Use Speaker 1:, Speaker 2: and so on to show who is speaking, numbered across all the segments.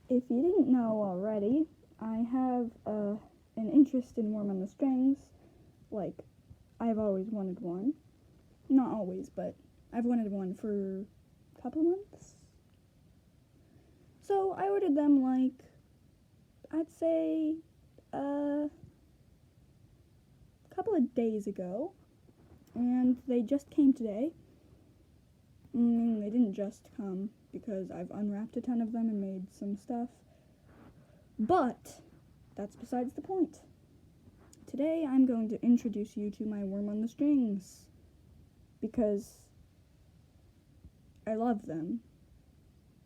Speaker 1: If you didn't know already, I have an interest in Worm on the Strings. Like, I've always wanted one. Not always, but I've wanted one for a couple months. So I ordered them, like, I'd say a couple of days ago. And they just came today. They didn't just come because I've unwrapped a ton of them and made some stuff. But that's besides the point. Today I'm going to introduce you to my Worm on the Strings because I love them.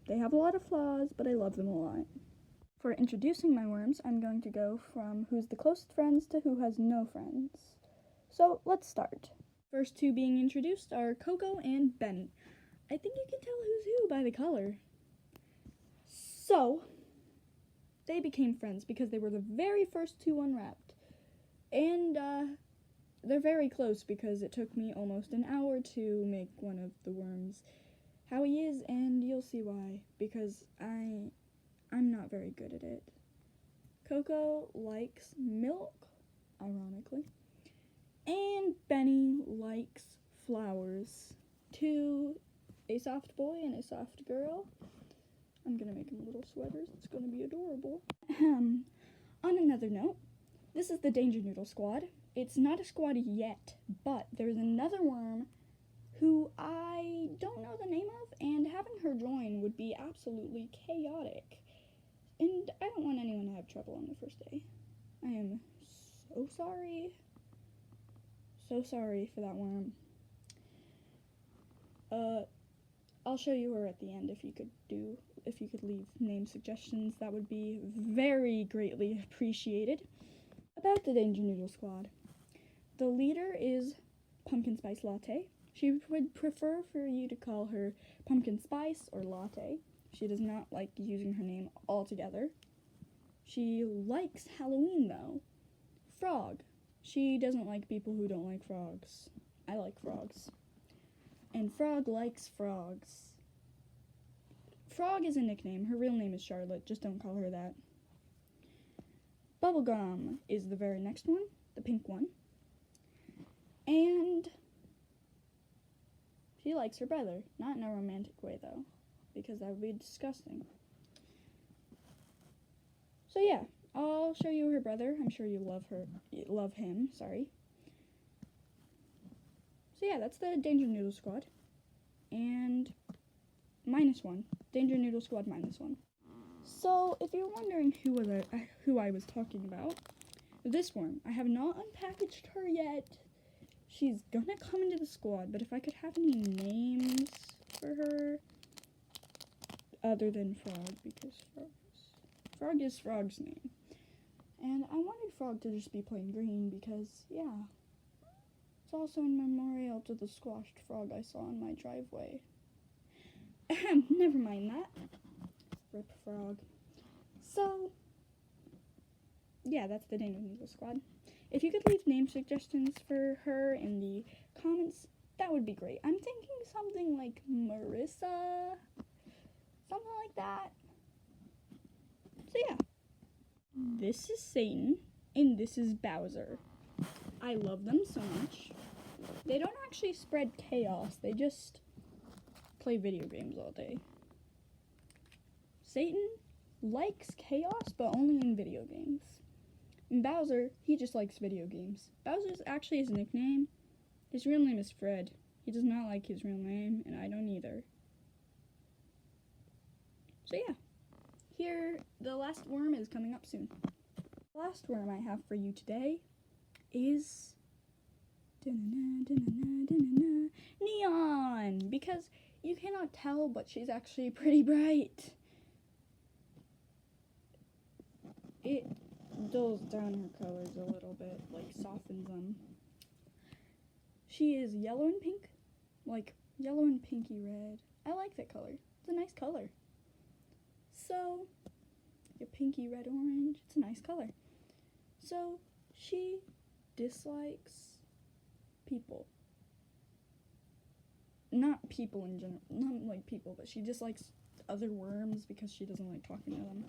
Speaker 1: They have a lot of flaws, but I love them a lot. For introducing my worms, I'm going to go from who's the closest friends to who has no friends. So let's start. First two being introduced are Coco and Benny. I think you can tell who's who by the color. So, they became friends because they were the very first two unwrapped. And they're very close because it took me almost an hour to make one of the worms how he is, and you'll see why, because I'm not very good at it. Coco likes milk, ironically, and Benny likes flowers. Two, a soft boy and a soft girl. I'm gonna make him little sweaters. It's gonna be adorable. On another note, this is the Danger Noodle Squad. It's not a squad yet, but there's another worm who I don't know the name of, and having her join would be absolutely chaotic. And I don't want anyone to have trouble on the first day. I am so sorry. So sorry for that worm. I'll show you her at the end if you could leave name suggestions. That would be very greatly appreciated. About the Danger Noodle Squad. The leader is Pumpkin Spice Latte. She would prefer for you to call her Pumpkin Spice or Latte. She does not like using her name altogether. She likes Halloween, though. Frog. She doesn't like people who don't like frogs. I like frogs. And Frog likes frogs. Frog is a nickname. Her real name is Charlotte. Just don't call her that. Bubblegum is the very next one, the pink one. And she likes her brother. Not in a romantic way, though, because that would be disgusting. So yeah, I'll show you her brother. I'm sure you love him, sorry. So yeah, that's the Danger Noodle Squad. And -1. Danger Noodle Squad -1. So, if you're wondering who I was talking about, this worm, I have not unpackaged her yet. She's gonna come into the squad, but if I could have any names for her, other than Frog, because Frog is Frog's name. And I wanted Frog to just be plain green because, yeah, it's also in memorial to the squashed frog I saw in my driveway. Never mind that. Rip Frog. So, yeah, that's the Danger Noodle Squad. If you could leave name suggestions for her in the comments, that would be great. I'm thinking something like Marissa, something like that. So yeah, this is Satan, and this is Bowser. I love them so much. They don't actually spread chaos, they just play video games all day. Satan likes chaos, but only in video games. And Bowser, he just likes video games. Bowser's actually his nickname. His real name is Fred. He does not like his real name, and I don't either. So yeah, here, the last worm is coming up soon. The last worm I have for you today is Neon, because you cannot tell, but she's actually pretty bright. It dulls down her colors a little bit, like softens them. She is yellow and pink, like yellow and pinky red. I like that color. It's a nice color. So, your pinky red orange, it's a nice color. So, she dislikes people. Not people in general, not like people, but she dislikes other worms because she doesn't like talking to them.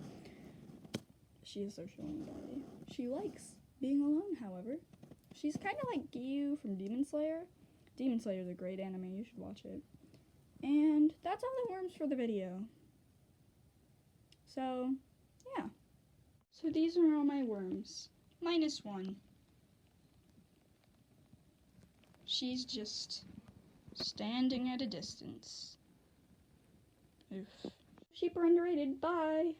Speaker 1: She is social anxiety. She likes being alone, however. She's kind of like Giyu from Demon Slayer. Demon Slayer is a great anime. You should watch it. And that's all the worms for the video. So, yeah. So these are all my worms. Minus one. She's just standing at a distance. Oof. Sheep are underrated. Bye.